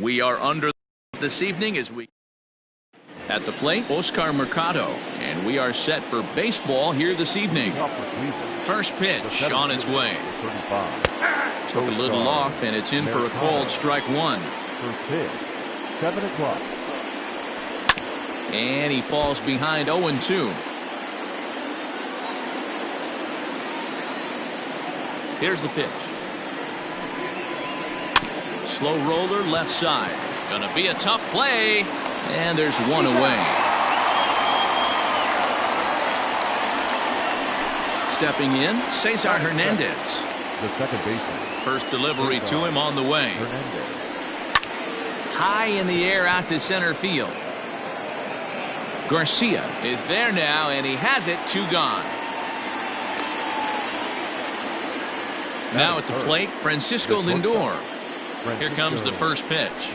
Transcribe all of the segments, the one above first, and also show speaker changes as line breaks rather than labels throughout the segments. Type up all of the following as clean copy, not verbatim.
We are under this evening as we at the plate, Oscar Mercado, and we are set for baseball here this evening. First pitch on its way. Took a little off, and it's in for a called strike one.
First pitch, 7 o'clock.
And he falls behind 0-2. Here's the pitch. Slow roller left side. Gonna be a tough play. And there's one away. Stepping in, Cesar Hernandez.
The second baseman.
First delivery to him on the way. High in the air out to center field. Garcia is there now, and he has it. 2 gone. Now at the plate, Francisco Lindor. Here comes the first pitch.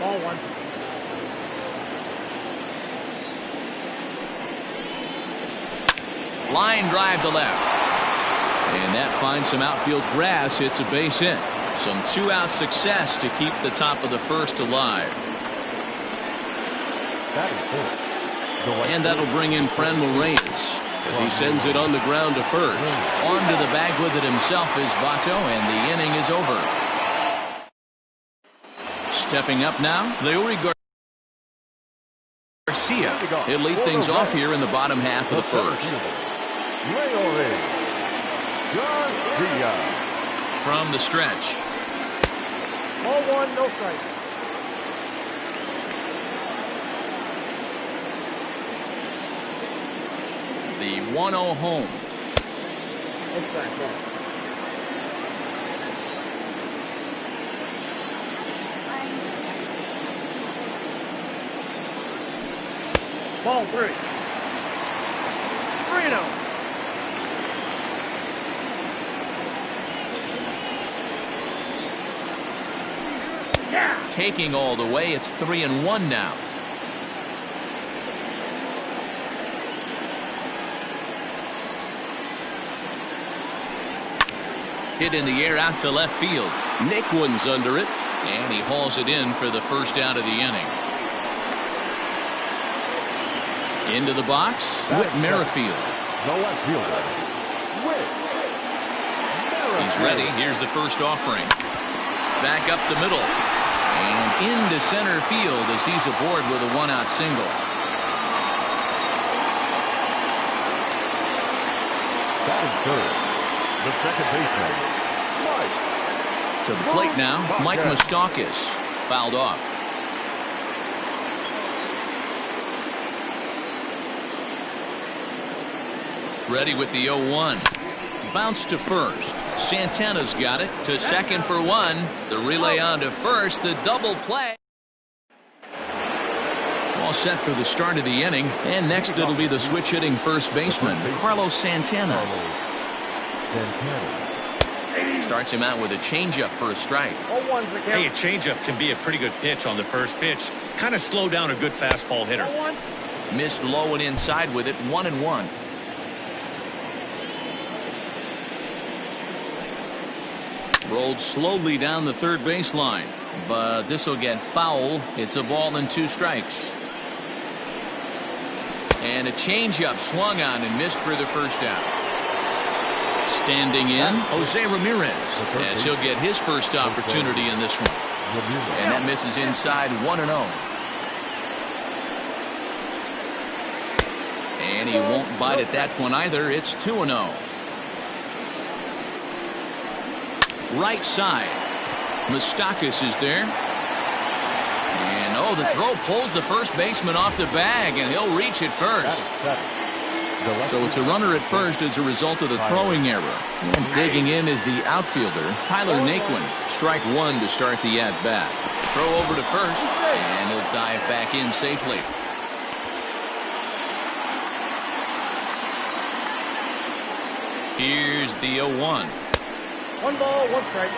Ball 1.
Line drive to left. And that finds some outfield grass. It's a base hit. Some 2-out success to keep the top of the first alive. And that'll bring in Franmil Reyes as he sends it on the ground to first. Onto the bag with it himself is Vato, and the inning is over. Stepping up now, Leury Garcia. He'll lead things off here in the bottom half of the first. From the stretch.
Ball 1, no strike.
The 1-0 home.
Ball 3. 3-0.
Taking all the way, it's 3-1 now. Hit in the air out to left field. Naquin's under it, and he hauls it in for the first out of the inning. Into the box, Whit Merrifield.
The left fielder, Whit Merrifield.
He's ready. Here's the first offering. Back up the middle. And into center field as he's aboard with a 1-out single.
Batting third, the second baseman, Mike.
To the plate now, Mike Moustakas. Fouled off. Ready with the 0-1. Bounce to first. Santana's got it to second for 1. The relay on to first. The double play. All set for the start of the inning. And next it'll be the switch hitting first baseman, Carlos Santana. Starts him out with a changeup for a strike.
Hey, a changeup can be a pretty good pitch on the first pitch. Kind of slow down a good fastball hitter.
Missed low and inside with it. 1-1. Rolled slowly down the third baseline, but this will get foul. It's a ball and 2 strikes. And a changeup swung on and missed for the first out. Standing in, Jose Ramirez, as he'll get his first opportunity in this one. And that misses inside. 1-0. And he won't bite at that one either. It's 2-0. Right side. Moustakas is there. And the throw pulls the first baseman off the bag, and he'll reach it first. So it's a runner at first as a result of the throwing error. And digging in is the outfielder, Tyler Naquin. Strike 1 to start the at-bat. Throw over to first, and he'll dive back in safely. Here's the 0-1.
1 ball, 1 strike.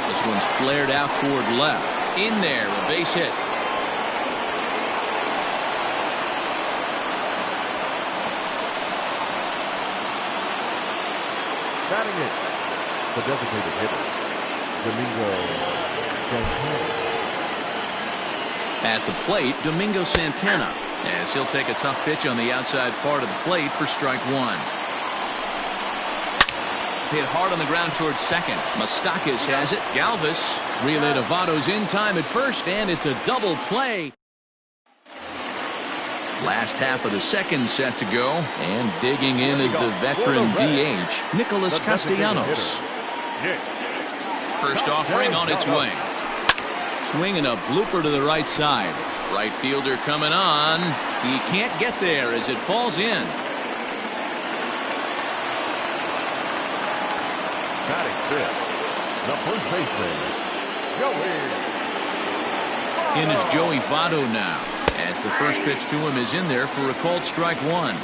This one's flared out toward left. In there, a base hit.
Batting it, The designated hitter, Domingo Santana.
At the plate, Domingo Santana, as he'll take a tough pitch on the outside part of the plate for strike one. Hit hard on the ground towards second. Moustakas has it. Galvis. Relay to Votto's in time at first, and it's a double play. Last half of the second set to go, and digging in is the veteran DH, Nicholas Castellanos. First offering on its way. Swinging a blooper to the right side. Right fielder coming on. He can't get there as it falls in.
Batting fifth, the first baseman, Joey.
In is Joey Votto now, as the first pitch to him is in there for a called strike one.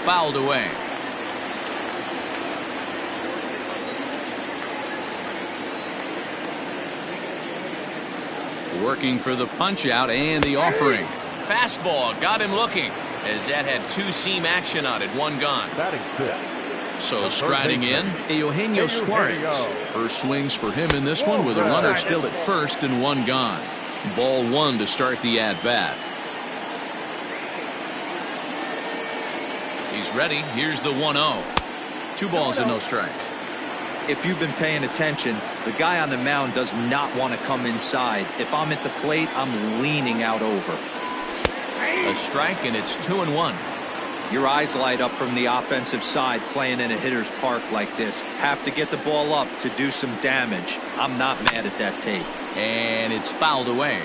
Fouled away. Working for the punch out and the offering. Fastball got him looking, as that had two-seam action on it, one gone.
Batting fifth.
So striding in, Eugenio Suarez. First swings for him in this one with a runner still at first and one gone. Ball one to start the at-bat. He's ready. Here's the 1-0. 2 balls and no strikes.
If you've been paying attention, the guy on the mound does not want to come inside. If I'm at the plate, I'm leaning out over.
A strike, and it's 2-1.
Your eyes light up from the offensive side playing in a hitter's park like this. Have to get the ball up to do some damage. I'm not mad at that take.
And it's fouled away.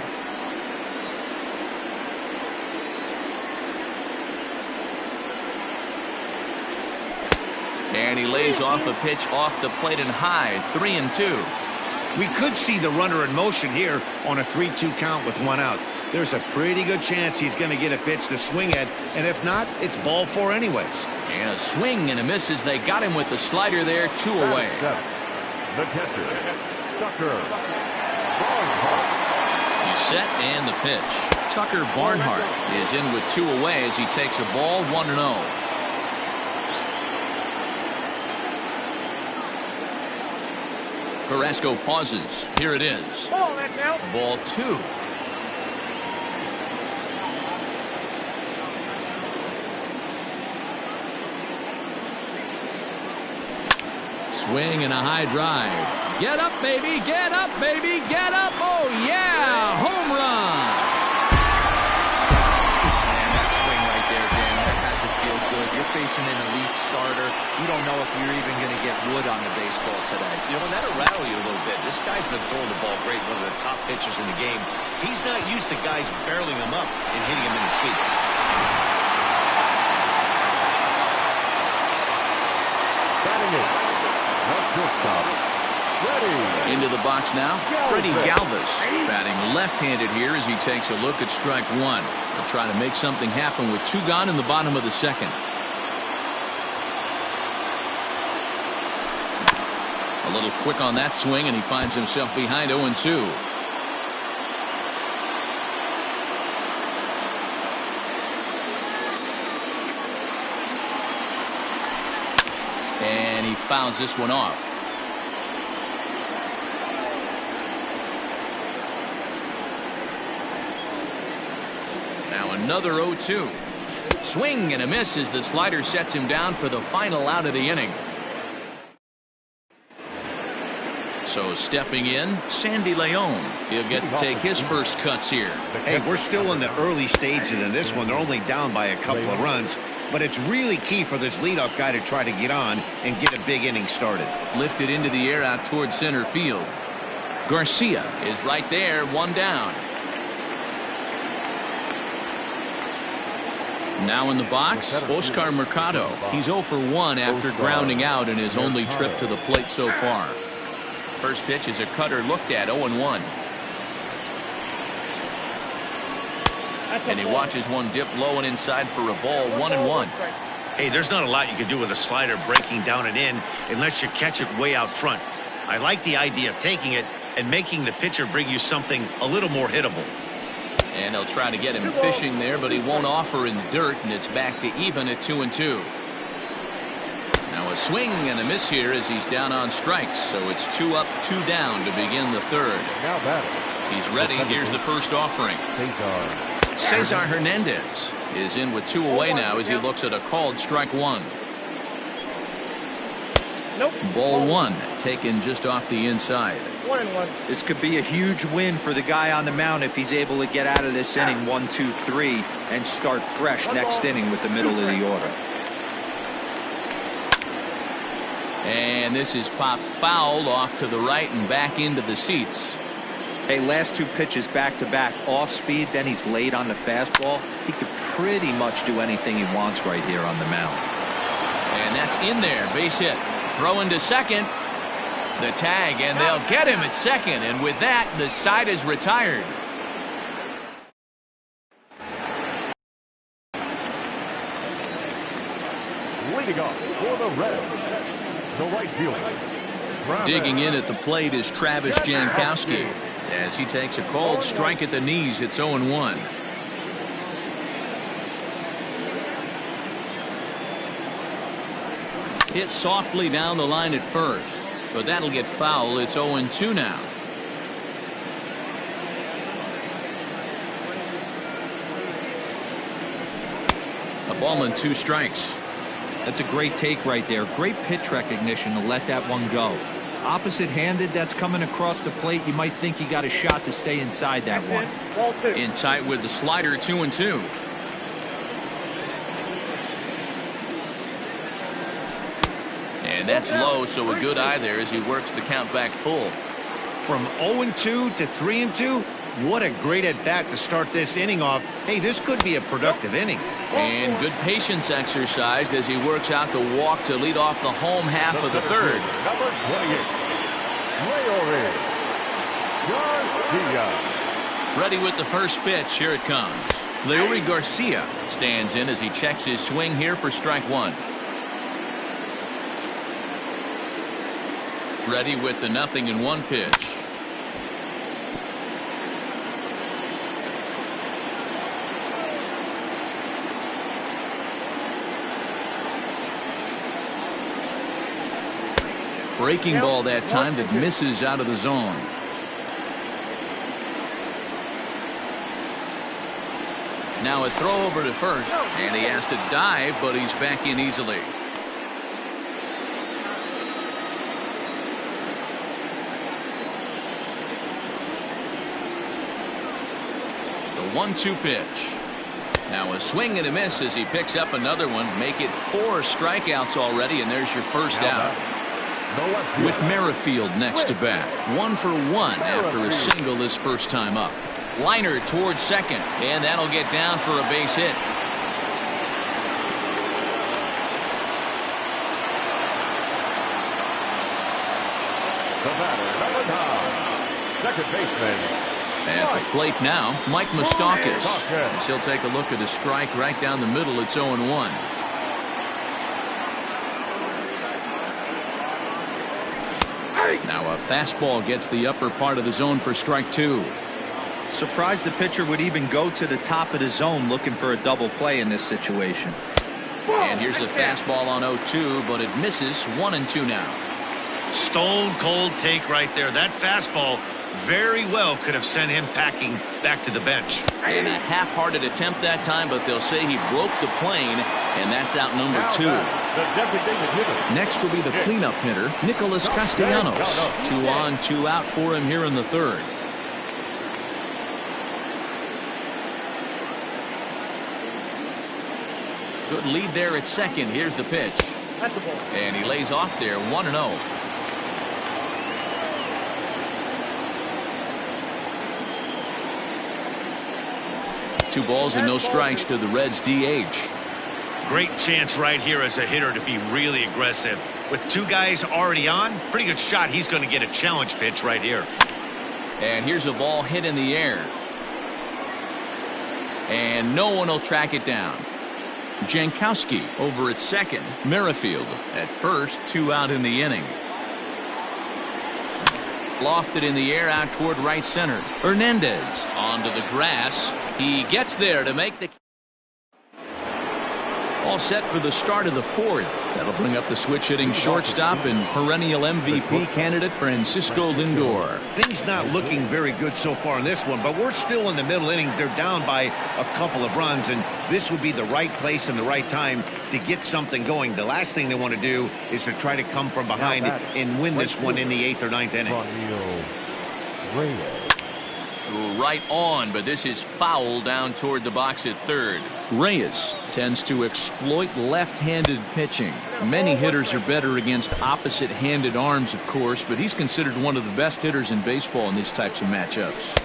And he lays off a pitch off the plate and high. 3-2.
We could see the runner in motion here on a 3-2 count with one out. There's a pretty good chance he's going to get a pitch to swing at, and if not, it's ball 4 anyways.
And a swing and a miss as they got him with the slider there. 2 away.
The catcher, Tucker Barnhart.
He's set and the pitch. Tucker Barnhart is in with 2 away as he takes a ball 1-0. Carrasco pauses. Here it is. Ball 2. Swing and a high drive. Get up, baby. Get up, baby. Get up. Oh, yeah. Home run.
Man, that swing right there, Dan, that had to feel good. You're facing an elite starter. You don't know if you're even going to get wood on the baseball today.
You know, and that'll rattle you a little bit. This guy's been throwing the ball great, one of the top pitchers in the game. He's not used to guys barreling him up and hitting him in the seats.
Batting it, the shortstop, Freddie.
Into the box now, Freddie Galvis. Batting left-handed here as he takes a look at strike one. He'll try to make something happen with 2 gone in the bottom of the second. A little quick on that swing, and he finds himself behind 0-2. And he fouls this one off. Now another 0-2. Swing and a miss as the slider sets him down for the final out of the inning. So stepping in, Sandy Leon. He'll get to take his first cuts here.
Hey, we're still in the early stages in this one. They're only down by a couple of runs, but it's really key for this leadoff guy to try to get on and get a big inning started.
Lifted into the air out towards center field. Garcia is right there, 1 down. Now in the box, Oscar Mercado. He's 0 for 1 after grounding out in his only trip to the plate so far. First pitch is a cutter looked at, 0-1. And he watches one dip low and inside for a ball, 1-1.
Hey, there's not a lot you can do with a slider breaking down and in unless you catch it way out front. I like the idea of taking it and making the pitcher bring you something a little more hittable.
And they'll try to get him fishing there, but he won't offer in the dirt, and it's back to even at 2-2. Now a swing and a miss here as he's down on strikes, so it's 2 up, 2 down to begin the third.
Now batting.
He's ready. Here's the first offering. Cesar Hernandez is in with 2 away now as he looks at a called strike 1.
Nope.
Ball 1 taken just off the inside.
1-1.
This could be a huge win for the guy on the mound if he's able to get out of this inning 1, 2, 3 and start fresh next inning with the middle of the order.
And this is popped foul off to the right and back into the seats.
Hey, last 2 pitches back to back off speed, then he's laid on the fastball. He could pretty much do anything he wants right here on the mound.
And that's in there. Base hit. Throw into second. The tag, and they'll get him at second. And with that, the side is retired.
Leading off for the Reds, the right fielder.
Digging in at the plate is Travis Jankowski as he takes a called strike at the knees. It's 0-1. Hit softly down the line at first, but that'll get foul. It's 0-2 now. A ball and 2 strikes.
That's a great take right there. Great pitch recognition to let that one go. Opposite handed, that's coming across the plate. You might think you got a shot to stay inside that one.
Ball 2.
In tight with the slider. 2-2. And that's low, so a good eye there as he works the count back full.
From 0-2 to 3-2, what a great at bat to start this inning off. Hey, this could be a productive inning.
And good patience exercised as he works out the walk to lead off the home half of the third.
Number 28, Garcia.
Ready with the first pitch. Here it comes. Leury Garcia stands in as he checks his swing here for strike 1. Ready with the 0-1 pitch. Breaking ball that time that misses out of the zone. Now a throw over to first, and he has to dive, but he's back in easily. The 1-2 pitch. Now a swing and a miss as he picks up another one. Make it 4 strikeouts already, and there's your first out. With Merrifield next to bat. 1 for 1 after a single this first time up. Liner towards second, and that'll get down for a base hit.
The batter, number 9, second baseman.
At the plate now, Mike Moustakas. As he'll take a look at a strike right down the middle. It's 0-1. Now a fastball gets the upper part of the zone for strike 2.
Surprised the pitcher would even go to the top of the zone looking for a double play in this situation.
And here's a fastball on 0-2, but it misses. 1-2 now.
Stone cold take right there. That fastball very well could have sent him packing back to the bench.
And a half-hearted attempt that time, but they'll say he broke the plane, and that's out number 2.
The designated hitter.
Next will be the cleanup hitter, Nicholas Castellanos. 2 on, 2 out for him here in the third. Good lead there at second. Here's the pitch.
That's the ball.
And he lays off there. 1-0. 2 balls and no strikes to the Reds DH.
Great chance right here as a hitter to be really aggressive. With 2 guys already on, pretty good shot. He's going to get a challenge pitch right here.
And here's a ball hit in the air. And no one will track it down. Jankowski over at second. Merrifield at first. 2 out in the inning. Lofted in the air out toward right center. Hernandez onto the grass. He gets there to make the... All set for the start of the fourth. That'll bring up the switch-hitting shortstop and perennial MVP candidate Francisco Lindor.
Things not looking very good so far in this one, but we're still in the middle innings. They're down by a couple of runs, and this would be the right place and the right time to get something going. The last thing they want to do is to try to come from behind and win this one in the 8th or 9th inning.
Right on, but this is foul down toward the box at third. Reyes tends to exploit left-handed pitching. Many hitters are better against opposite-handed arms, of course, but he's considered one of the best hitters in baseball in these types of matchups.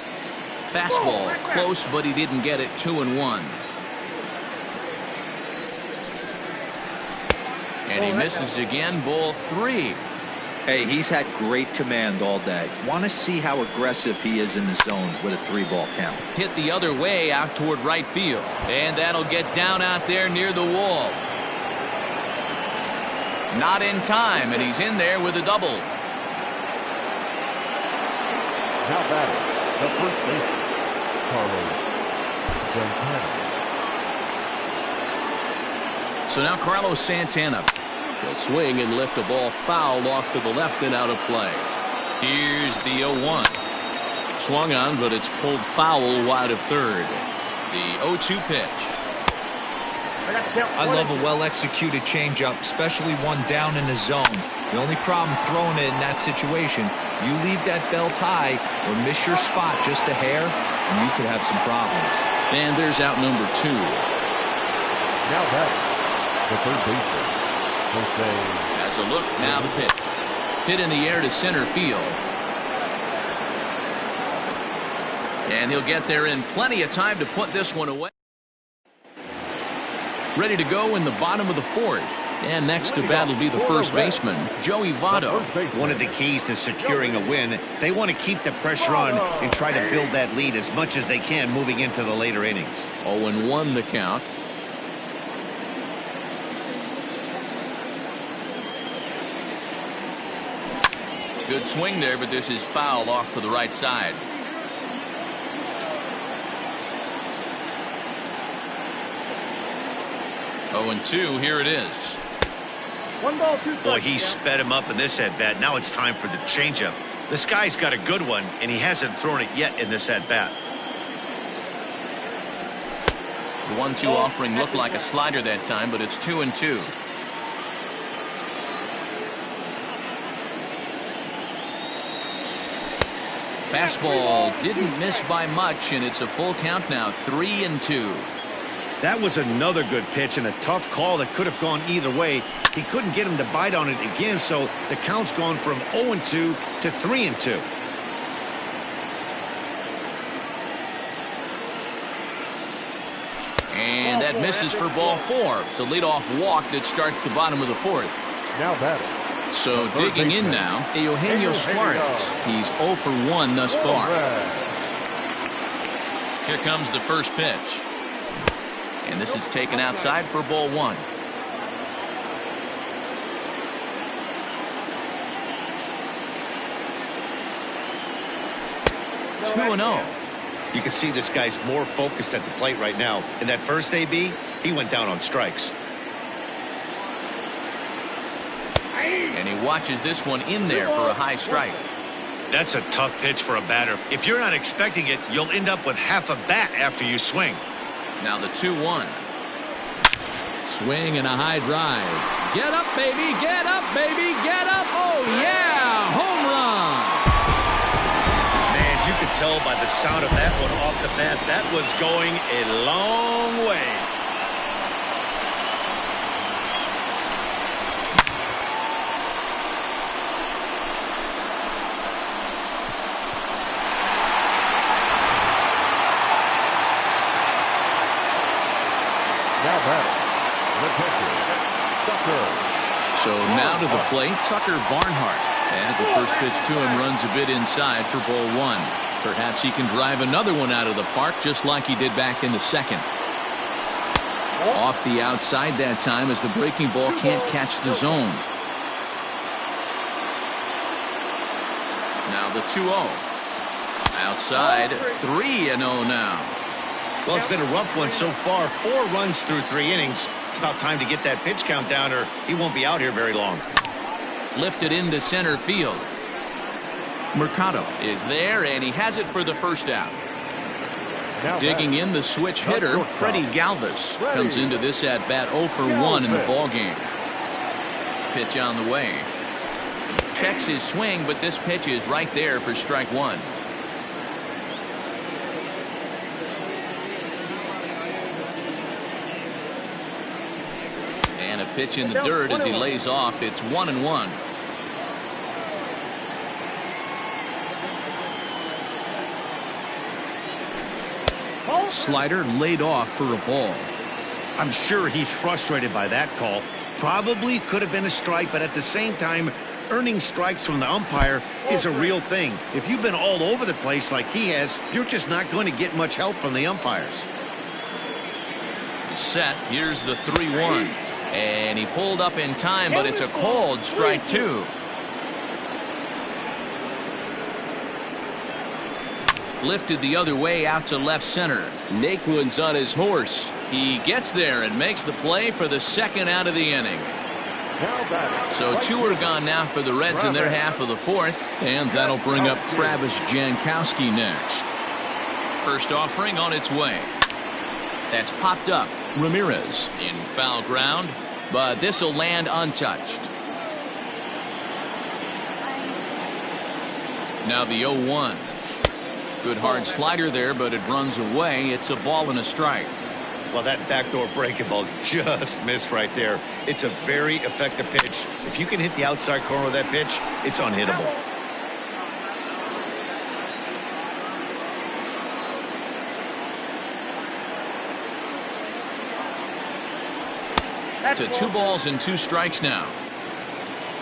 Fastball close, but he didn't get it. 2-1. And he misses again. Ball 3.
Hey, he's had great command all day. Want to see how aggressive he is in the zone with a 3-ball count.
Hit the other way out toward right field. And that'll get down out there near the wall. Not in time, and he's in there with a double.
Now batting, the first baseman, Carlos Santana.
So now Carlos Santana. He'll swing and lift a ball fouled off to the left and out of play. Here's the 0-1. Swung on, but it's pulled foul wide of third. The 0-2 pitch.
I love a well-executed changeup, especially one down in the zone. The only problem throwing it in that situation, you leave that belt high or miss your spot just a hair, and you could have some problems.
And there's out number 2.
Now batting, the third baseman.
As a look, now the pitch. Hit in the air to center field. And he'll get there in plenty of time to put this one away. Ready to go in the bottom of the fourth. And next to bat will be the first baseman, Joey Votto.
One of the keys to securing a win, they want to keep the pressure on and try to build that lead as much as they can moving into the later innings.
0-1 the count. Good swing there, but this is foul off to the right side. Oh, and 2, here it is.
1 ball, 2 strikes.
Boy, he sped him up in this at-bat. Now it's time for the changeup. This guy's got a good one, and he hasn't thrown it yet in this at-bat.
The 1-2 offering looked like a slider that time, but it's 2-2. Fastball didn't miss by much, and it's a full count now. 3-2.
That was another good pitch and a tough call that could have gone either way. He couldn't get him to bite on it again, so the count's gone from 0-2 to 3-2.
And that misses for ball 4. It's a leadoff walk that starts the bottom of the fourth.
Now batting.
So digging in now, Eugenio Suarez. He's 0 for 1 thus far. Here comes the first pitch. And this is taken outside for ball 1. Two 2-0.
You can see this guy's more focused at the plate right now. In that first AB, he went down on strikes.
And he watches this one in there for a high strike.
That's a tough pitch for a batter. If you're not expecting it, you'll end up with half a bat after you swing.
Now the 2-1. Swing and a high drive. Get up, baby. Get up, baby. Get up. Oh, yeah. Home run.
Man, you could tell by the sound of that one off the bat, that was going a long way.
Now batting, the pitcher, Tucker.
So now to the plate, Tucker Barnhart. As the first pitch to him runs a bit inside for ball 1. Perhaps he can drive another one out of the park just like he did back in the second. Off the outside that time as the breaking ball can't catch the zone. Now the 2-0. Outside, 3-0 now.
Well, it's been a rough one so far. 4 runs through 3 innings. It's about time to get that pitch count down or he won't be out here very long.
Lifted into center field. Mercado is there, and he has it for the first out.
Now
Digging in the switch hitter, Freddie Galvis comes into this at bat 0 for 1 in the ball game. Pitch on the way. Checks his swing, but this pitch is right there for strike 1. And a pitch in the dirt as he lays off. It's 1-1. Slider laid off for a ball.
I'm sure he's frustrated by that call. Probably could have been a strike, but at the same time, earning strikes from the umpire is a real thing. If you've been all over the place like he has, you're just not going to get much help from the umpires.
Set. Here's the 3-1. And he pulled up in time, but it's a called strike 2. Lifted the other way out to left center. Naquin's on his horse. He gets there and makes the play for the second out of the inning. So 2 are gone now for the Reds in their half of the 4th, and that'll bring up Travis Jankowski next. First offering on its way. That's popped up. Ramirez in foul ground, but this will land untouched. Now the 0-1. Good hard slider there, but it runs away. It's a ball and a strike.
Well, that backdoor breaking ball just missed right there. It's a very effective pitch. If you can hit the outside corner of that pitch, it's unhittable.
To 2 balls and 2 strikes now.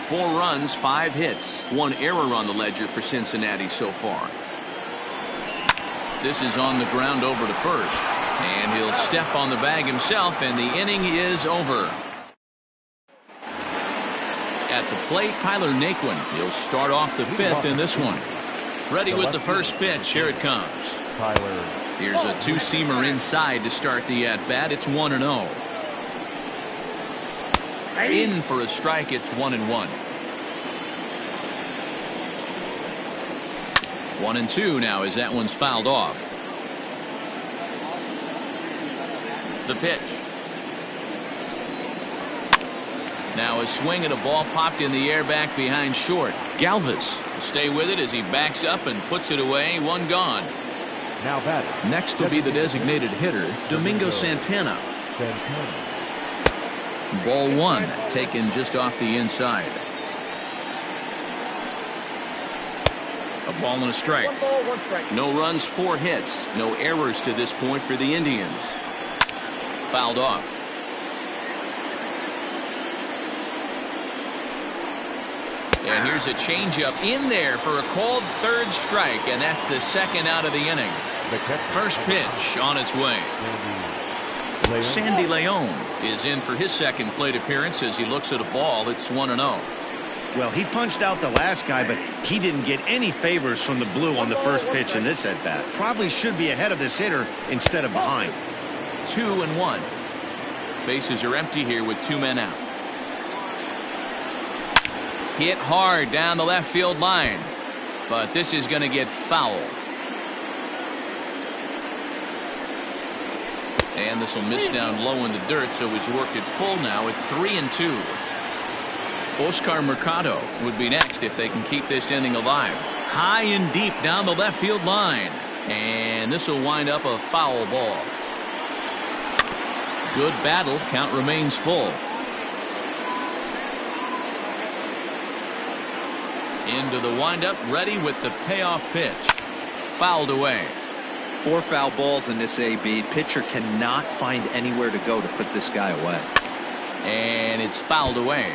4 runs, 5 hits, 1 error on the ledger for Cincinnati so far. This is on the ground over to first, and he'll step on the bag himself, and the inning is over. At the plate, Tyler Naquin. He'll start off the 5th in this one. Ready with the first pitch. Here it comes. Here's a 2-seamer inside to start the at-bat. It's 1-0. In for a strike. It's 1-1. 1-2 now as that one's fouled off. The pitch. Now a swing and a ball popped in the air back behind short. Galvis will stay with it as he backs up and puts it away. 1 gone.
Now batting.
Next will be the designated hitter, Domingo Santana. Ball 1 taken just off the inside. A ball and a strike.
1 ball, 1 strike.
No runs, 4 hits. No errors to this point for the Indians. Fouled off. And here's a changeup in there for a called 3rd strike, and that's the 2nd out of the inning. First pitch on its way. Sandy Leon is in for his 2nd plate appearance as he looks at a ball. It's 1-0.
Well, he punched out the last guy, but he didn't get any favors from the blue on the first pitch in this at-bat. Probably should be ahead of this hitter instead of behind.
2-1. Bases are empty here with 2 men out. Hit hard down the left field line, but this is going to get foul. And this will miss down low in the dirt, so he's worked it full now at 3-2. Oscar Mercado would be next if they can keep this inning alive. High and deep down the left field line, and this will wind up a foul ball. Good battle. Count remains full. Into the windup, ready with the payoff pitch. Fouled away.
4 foul balls in this AB. Pitcher cannot find anywhere to go to put this guy away.
And it's fouled away.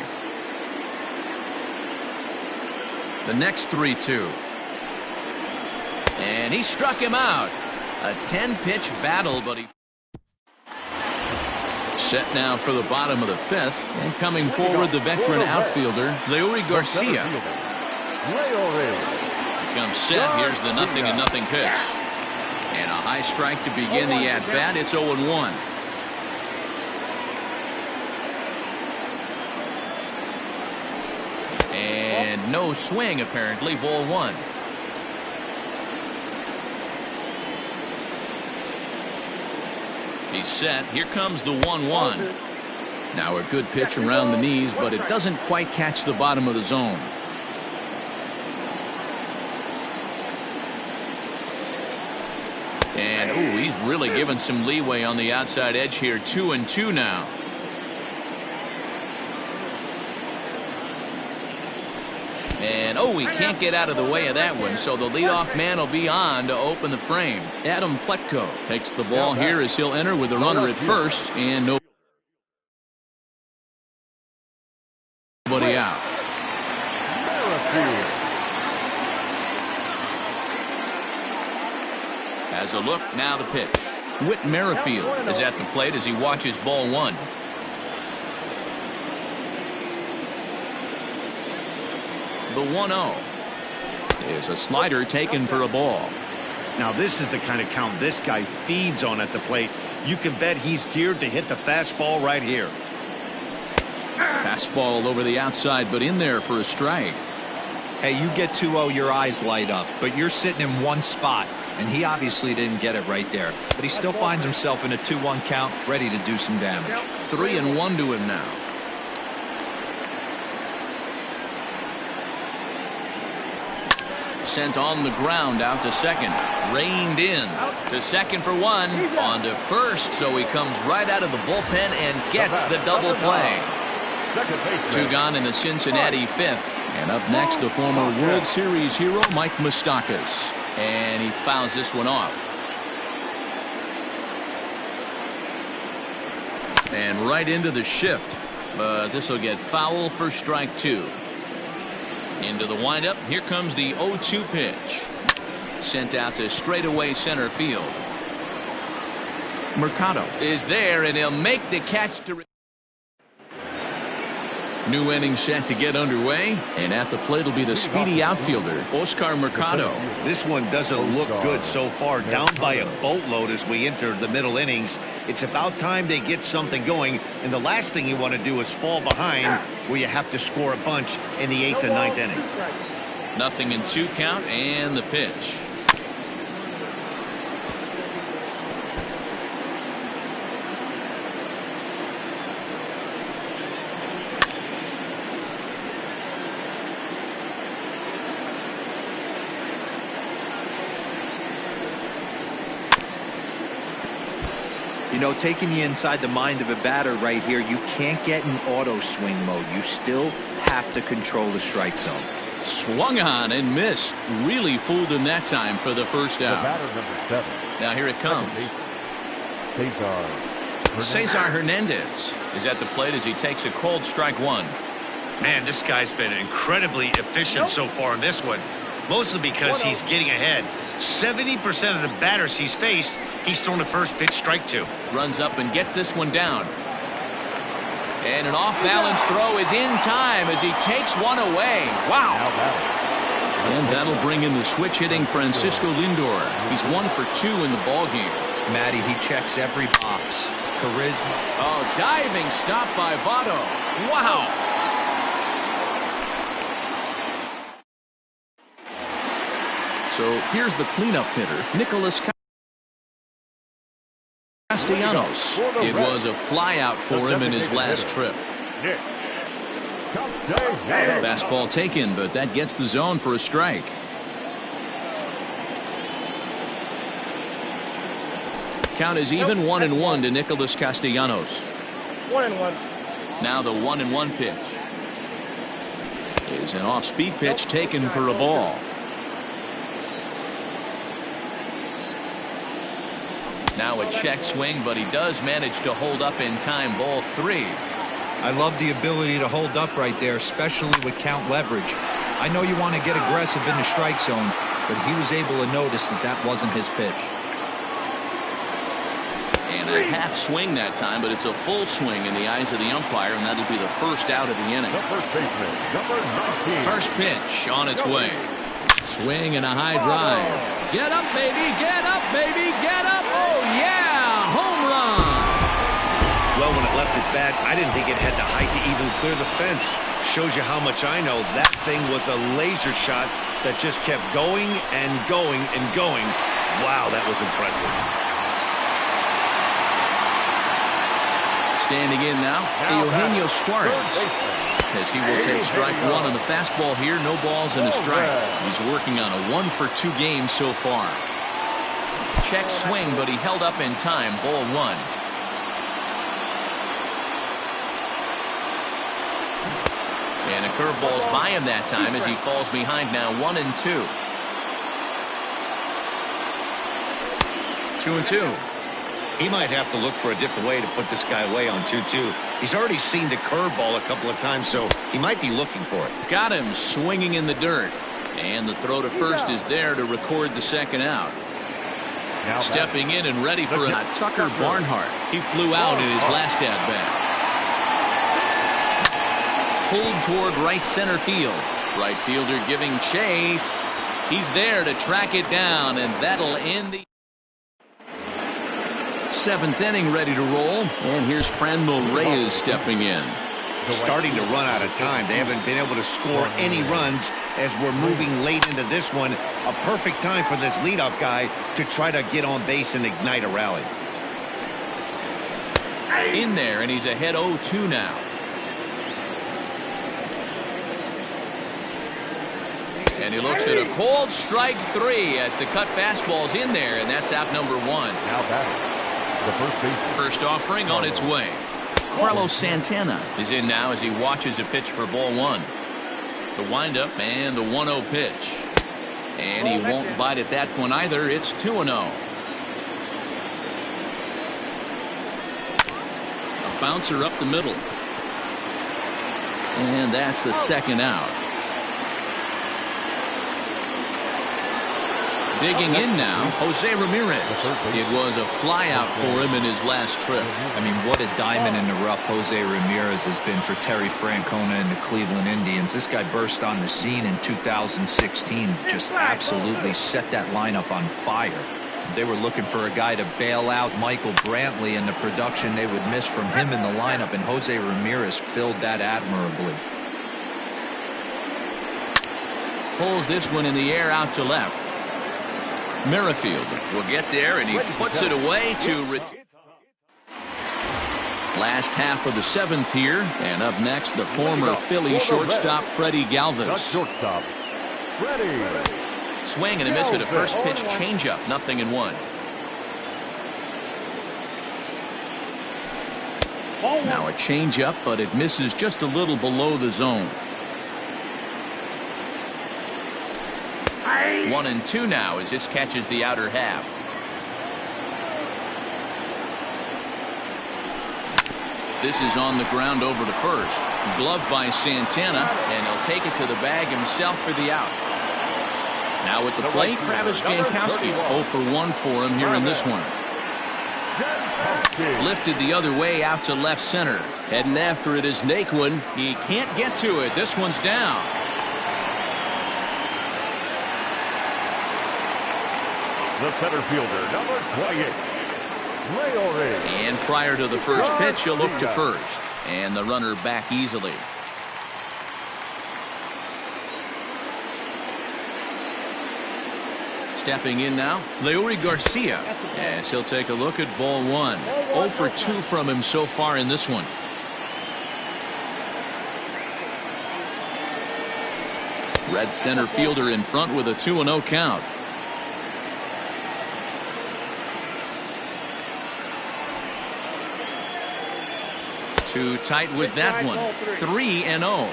The next 3-2. And he struck him out. A 10-pitch battle, but he... Set now for the bottom of the 5th. And coming forward, the veteran outfielder, Leury Garcia. Comes set. Here's the 0-0 pitch. And a High strike to begin the at-bat. It's 0-1. And no swing, apparently. Ball 1. He's set. Here comes the 1-1. Now a good pitch around the knees, but it doesn't quite catch the bottom of the zone. And, ooh, he's really given some leeway on the outside edge here. 2-2 now. And, oh, he can't get out of the way of that one, so the leadoff man will be on to open the frame. Adam Pletko takes the ball here as he'll enter with a runner at first and nobody out. As a look, now the pitch. Whit Merrifield is at the plate as he watches ball 1. The 1-0 is a slider taken for a ball.
Now this is the kind of count this guy feeds on at the plate. You can bet he's geared to hit the fastball right here.
Fastball over the outside, but in there for a strike.
Hey, you get 2-0, your eyes light up, but you're sitting in one spot, and he obviously didn't get it right there. But he still finds himself in a 2-1 count, ready to do some damage.
3-1 to him now. Sent on the ground out to second. Reined in to second for 1. On to first, so he comes right out of the bullpen and gets the double play. 2 gone in the Cincinnati 5th. And up next, the former World Series hero, Mike Moustakas. And he fouls this one off. And right into the shift. But this will get foul for strike 2. Into the windup. Here comes the 0-2 pitch. Sent out to straightaway center field. Mercado is there, and he'll make the catch to. New inning set to get underway, and at the plate will be the speedy outfielder, Oscar Mercado.
This one doesn't look good so far. Down by a boatload as we enter the middle innings. It's about time they get something going, and the last thing you want to do is fall behind where you have to score a bunch in the 8th and 9th inning.
0-2 count, and the pitch.
You know, taking you inside the mind of a batter right here, you can't get in auto swing mode. You still have to control the strike zone.
Swung on and missed. Really fooled him that time for the first out. Now here it comes. Cesar Hernandez is at the plate as he takes a cold strike 1.
Man, this guy's been incredibly efficient so far in this one. Mostly because he's getting ahead. 70% of the batters he's faced, he's thrown the first pitch, strike 2.
Runs up and gets this one down. And an off-balance throw is in time as he takes one away. Wow. And that'll bring in the switch-hitting Francisco Lindor. He's 1 for 2 in the ballgame.
Matty, he checks every box. Charisma.
Oh, diving stop by Votto. Wow. So here's the cleanup hitter, Nicholas Castellanos. It was a flyout for him in his last trip. Fastball taken, but that gets the zone for a strike. Count is even 1-1 to Nicholas Castellanos.
1-1.
Now the 1-1 pitch is an off-speed pitch taken for a ball. Now a check swing, but he does manage to hold up in time. Ball 3.
I love the ability to hold up right there, especially with count leverage. I know you want to get aggressive in the strike zone, but he was able to notice that that wasn't his pitch.
And a half swing that time, but it's a full swing in the eyes of the umpire, and that'll be the first out of the inning.
Number 19.
First pitch on its way. Swing and a high drive. Get up, baby. Get up, baby. Get up. Oh, yeah. Home run.
Well, when it left its bat, I didn't think it had the height to even clear the fence. Shows you how much I know. That thing was a laser shot that just kept going and going and going. Wow, that was impressive.
Standing in now, Eugenio Suarez. As he will take strike one on the fastball here. No balls and a strike. He's working on a 1-for-2 game so far. Check swing, but he held up in time. Ball one. And a curveball's by him that time as he falls behind now 1-2. 2-2.
He might have to look for a different way to put this guy away on 2-2. He's already seen the curveball a couple of times, so he might be looking for it.
Got him swinging in the dirt. And the throw to first is there to record the second out.
Now
stepping in and ready for a Tucker Barnhart. He flew out in his last at-bat. Pulled toward right center field. Right fielder giving chase. He's there to track it down, and that'll end the 7th inning, ready to roll. And here's Franmil Reyes stepping in.
Starting to run out of time. They haven't been able to score any runs as we're moving late into this one. A perfect time for this leadoff guy to try to get on base and ignite a rally.
In there, and he's ahead 0-2 now. And he looks at a cold strike 3 as the cut fastball's in there, and that's out number 1.
Now batting, the first baseman.
First offering on its way. Carlos Santana is in now as he watches a pitch for ball 1. The windup and the 1-0 pitch. And he won't bite at that one either. It's 2-0. A bouncer up the middle. And that's the second out. Digging in now, Jose Ramirez. It was a flyout for him in his last trip.
I mean, what a diamond in the rough Jose Ramirez has been for Terry Francona and the Cleveland Indians. This guy burst on the scene in 2016, just absolutely set that lineup on fire. They were looking for a guy to bail out Michael Brantley and the production they would miss from him in the lineup, and Jose Ramirez filled that admirably.
Pulls this one in the air out to left. Merrifield will get there, and he puts it away to last half of the 7th here. And up next, the former Philly shortstop Freddie Galvis.
Shortstop, Freddie.
Swing and a miss at a first pitch changeup. 0-1. Now a changeup, but it misses just a little below the zone. 1-2 now as this catches the outer half. This is on the ground over to first. Gloved by Santana, and he'll take it to the bag himself for the out. Now at the plate, Travis Jankowski. 0-for-1 for him here in this one. Lifted the other way out to left center. Heading after it is Naquin. He can't get to it. This one's down.
The center fielder, number 28, Leore.
And prior to the first pitch, he'll look to first. And the runner back easily. Stepping in now, Leury Garcia. As he'll take a look at ball 1. 0-for-2 from him so far in this one. Red center fielder in front with a 2-0 count. Too tight with that one. 3-0.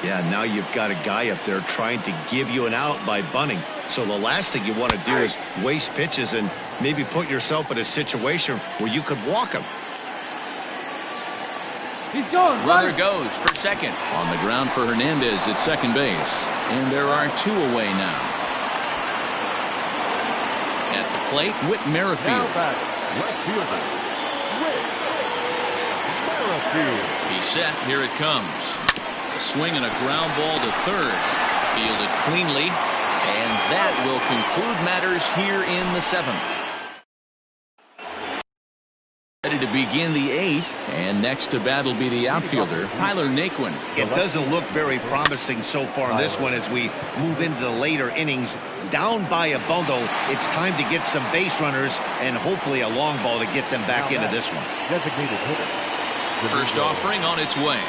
Yeah, now you've got a guy up there trying to give you an out by bunting. So the last thing you want to do is waste pitches and maybe put yourself in a situation where you could walk him.
He's going.
Runner goes for second. On the ground for Hernandez at second base. And there are 2 away now. At the plate, Whit Merrifield.
Left fielder, Whit Merrifield.
He's set. Here it comes. A swing and a ground ball to third. Fielded cleanly. And that will conclude matters here in the 7th. Ready to begin the 8th, and next to bat will be the outfielder, Tyler Naquin.
It doesn't look very promising so far in this one as we move into the later innings. Down by a bundle, it's time to get some base runners and hopefully a long ball to get them back into this one.
Designated hitter.
First offering on its way.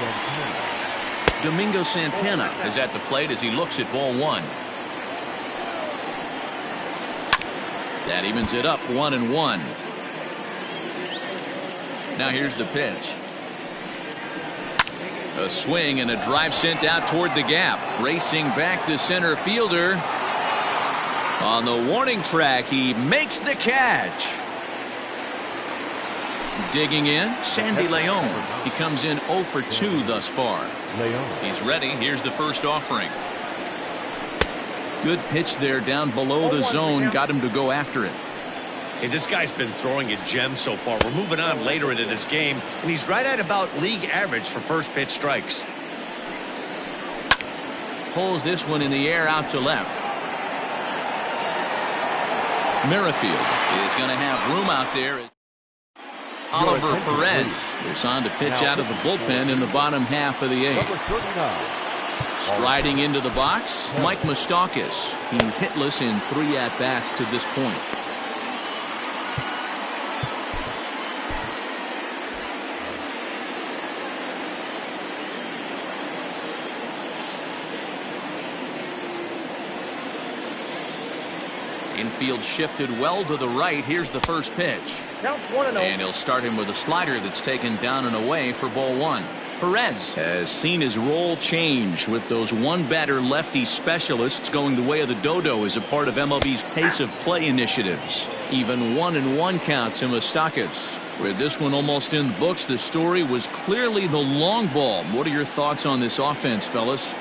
Domingo Santana is at the plate as he looks at ball 1. That evens it up 1-1. Now here's the pitch. A swing and a drive sent out toward the gap. Racing back the center fielder. On the warning track, he makes the catch. Digging in, Sandy Leon. He comes in 0 for 2 thus far. He's ready. Here's the first offering. Good pitch there down below the zone. Got him to go after it.
Hey, this guy's been throwing a gem so far. We're moving on later into this game, and he's right at about league average for first pitch strikes.
Pulls this one in the air out to left. Merrifield is going to have room out there. Oliver Perez is on to pitch out of the bullpen in the bottom half of the 8th. Striding into the box, Mike Moustakas. He's hitless in 3 at-bats to this point. Infield shifted well to the right. Here's the first pitch. And he'll start him with a slider that's taken down and away for ball 1. Perez has seen his role change with those one-batter lefty specialists going the way of the dodo as a part of MLB's pace of play initiatives. Even 1-1 count to Moustakas. With this one almost in the books, the story was clearly the long ball. What are your thoughts on this offense, fellas?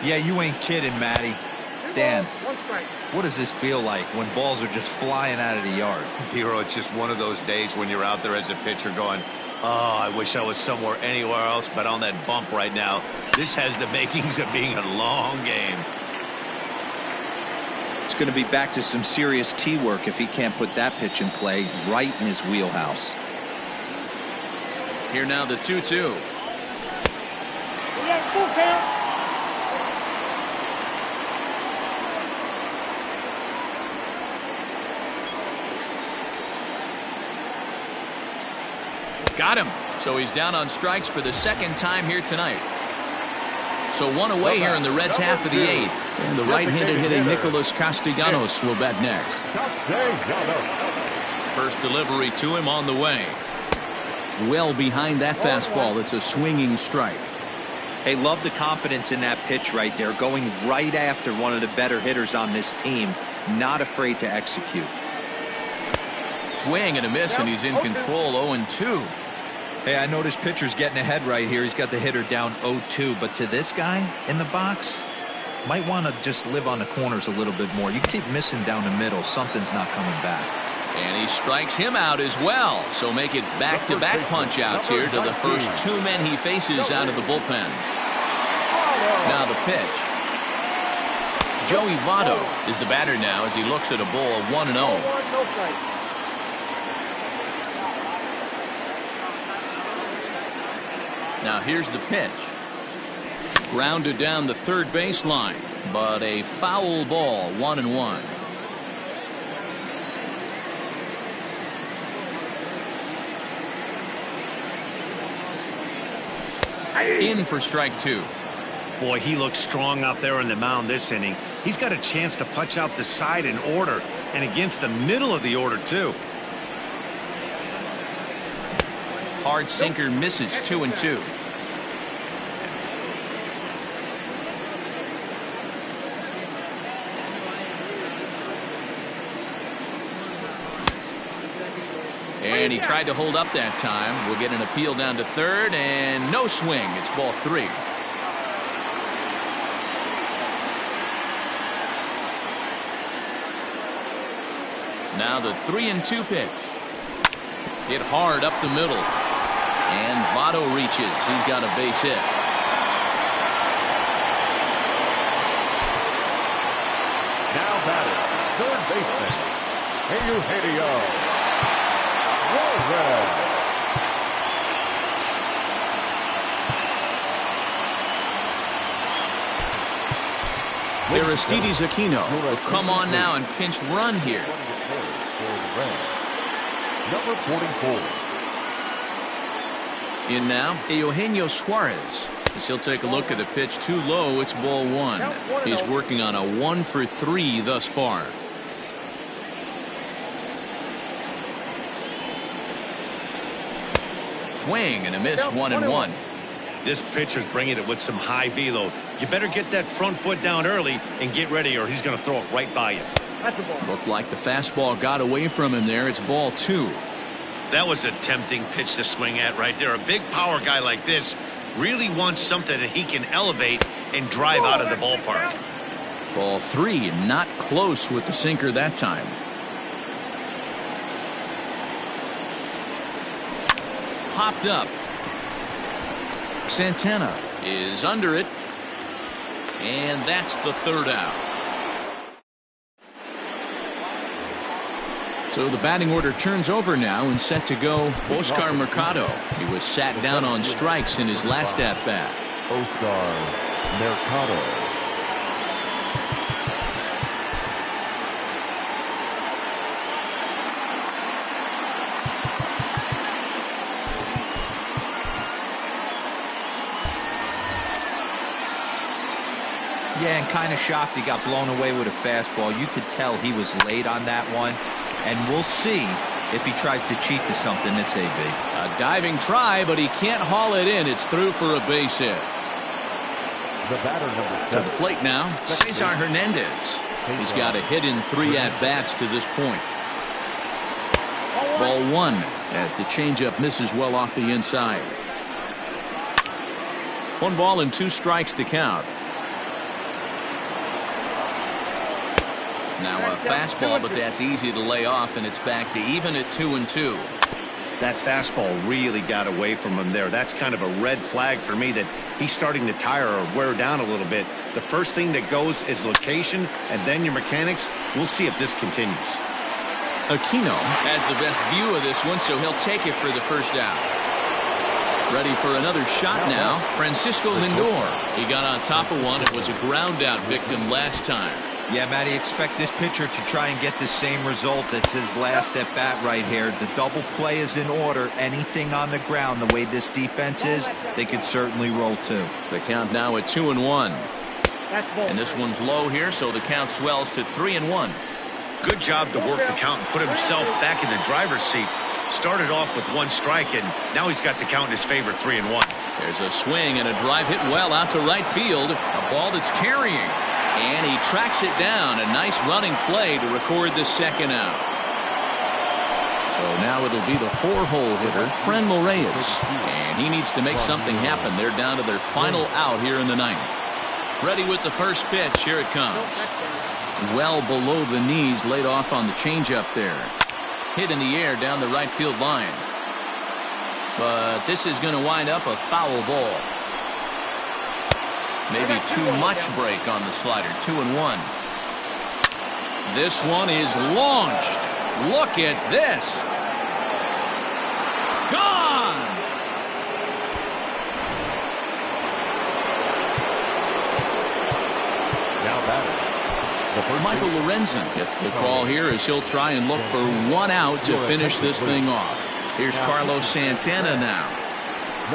Yeah, you ain't kidding, Matty. Dan, what does this feel like when balls are just flying out of the yard?
Hero, it's just one of those days when you're out there as a pitcher going, oh, I wish I was somewhere anywhere else but on that bump right now. This has the makings of being a long game.
It's going to be back to some serious tee work if he can't put that pitch in play right in his wheelhouse.
Here now the 2-2. Got him. So he's down on strikes for the second time here tonight. So 1 away here in the Reds' half of the 8th. And the right-handed hitting Nicholas Castellanos will bat next. First delivery to him on the way. Well behind that fastball. It's a swinging strike.
Hey, love the confidence in that pitch right there. Going right after one of the better hitters on this team. Not afraid to execute.
Swing and a miss, and he's in control. 0-2.
Hey, I know this pitcher's getting ahead right here. He's got the hitter down 0-2, but to this guy in the box, might want to just live on the corners a little bit more. You keep missing down the middle, something's not coming back.
And he strikes him out as well. So make it back-to-back punch-outs here to the first 2 men he faces out of the bullpen. Now the pitch. Joey Votto is the batter now as he looks at a ball of 1-0. Now here's the pitch. Grounded down the third baseline, but a foul ball, 1-1. In for strike 2.
Boy, he looks strong out there on the mound this inning. He's got a chance to punch out the side in order, and against the middle of the order, too.
Hard sinker misses, 2-2. And he tried to hold up that time. We'll get an appeal down to third, and no swing. It's ball 3. Now the 3-2 pitch. Hit hard up the middle. And Votto reaches. He's got a base hit.
Now baseman, Eugenio. Well,
Aristides Aquino will come on now and pinch run here.
Number 44.
In now, Eugenio Suarez. As he'll take a look at the pitch too low, it's ball one. He's working on a 1 for 3 thus far. Swing and a miss, 1-1.
This pitcher's bringing it with some high velo. You better get that front foot down early and get ready, or he's going to throw it right by you.
Looked like the fastball got away from him there. It's ball 2.
That was a tempting pitch to swing at right there. A big power guy like this really wants something that he can elevate and drive out of the ballpark.
Ball 3, not close with the sinker that time. Popped up. Santana is under it. And that's the third out. So the batting order turns over now and set to go Oscar Mercado. He was sat down on strikes in his last at-bat.
Oscar Mercado.
Yeah, and kind of shocked he got blown away with a fastball. You could tell he was late on that one. And we'll see if he tries to cheat to something this AB.
A diving try, but he can't haul it in. It's through for a base hit.
The batter, number 7.
To the plate now, Cesar Hernandez. He's got a hit in 3 at-bats to this point. Ball 1 as the changeup misses well off the inside. 1 ball and 2 strikes to count. Now a fastball, but that's easy to lay off, and it's back to even at 2-2.
That fastball really got away from him there. That's kind of a red flag for me that he's starting to tire or wear down a little bit. The first thing that goes is location, and then your mechanics. We'll see if this continues.
Aquino has the best view of this one, so he'll take it for the first out. Ready for another shot now, Francisco Lindor. He got on top of one. It was a ground out victim last time.
Yeah, Matty, expect this pitcher to try and get the same result as his last at-bat right here. The double play is in order. Anything on the ground, the way this defense is, they could certainly roll too.
The count now at 2-1. And this one's low here, so the count swells to 3-1.
Good job to work the count and put himself back in the driver's seat. Started off with 1 strike, and now he's got the count in his favor, 3-1.
There's a swing and a drive hit well out to right field. A ball that's carrying. And he tracks it down. A nice running play to record the second out. So now it'll be the 4-hole hitter, Franmil Reyes. And he needs to make something happen. They're down to their final out here in the 9th. Ready with the first pitch. Here it comes. Well below the knees, laid off on the changeup there. Hit in the air down the right field line. But this is going to wind up a foul ball. Maybe too much break on the slider. 2-1. This one is launched. Look at this. Gone.
Now batter.
Michael Lorenzen gets the call here as he'll try and look for 1 out to finish this thing off. Here's Carlos Santana now.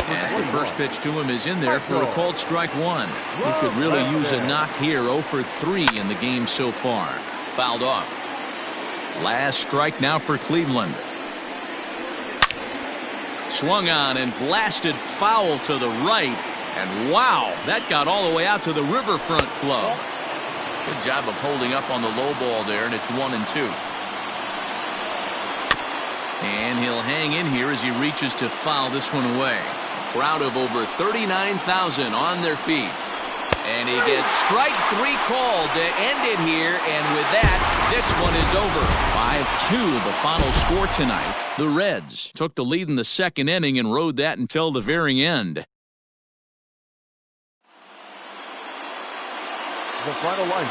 As the first pitch to him is in there for a called strike 1. He could really use a knock here. 0 for 3 in the game so far. Fouled off. Last strike now for Cleveland. Swung on and blasted foul to the right. And wow, that got all the way out to the Riverfront Club. Good job of holding up on the low ball there, and it's 1-2. And he'll hang in here as he reaches to foul this one away. Crowd of over 39,000 on their feet. And he gets strike 3 called to end it here. And with that, this one is over. 5-2 the final score tonight. The Reds took the lead in the 2nd inning and rode that until the very end.
The final line.